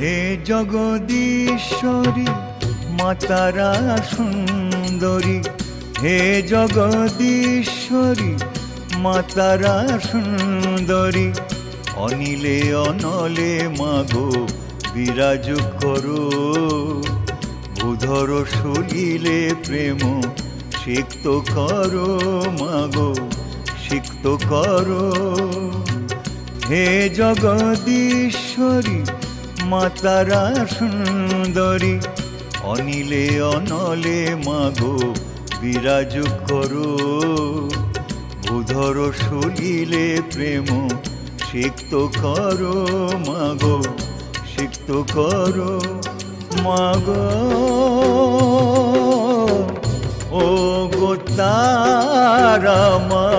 হে জগদীশ্বরী মাতারা সুন্দরী, হে জগদীশ্বরী মাতারা সুন্দরী, অনিলে অনলে মাগো বিরাজ করো। ভূধর সলিলে প্রেম সিক্ত করো মাগো, সিক্ত করো। হে জগদীশ্বরী মাতারা সুন্দরী, অনিলে অনলে মাগো বিরাজ করো। ভূধর সলিলে প্রেম সিক্ত করো মাগো, সিক্ত করো মাগো। ও গো তারা মা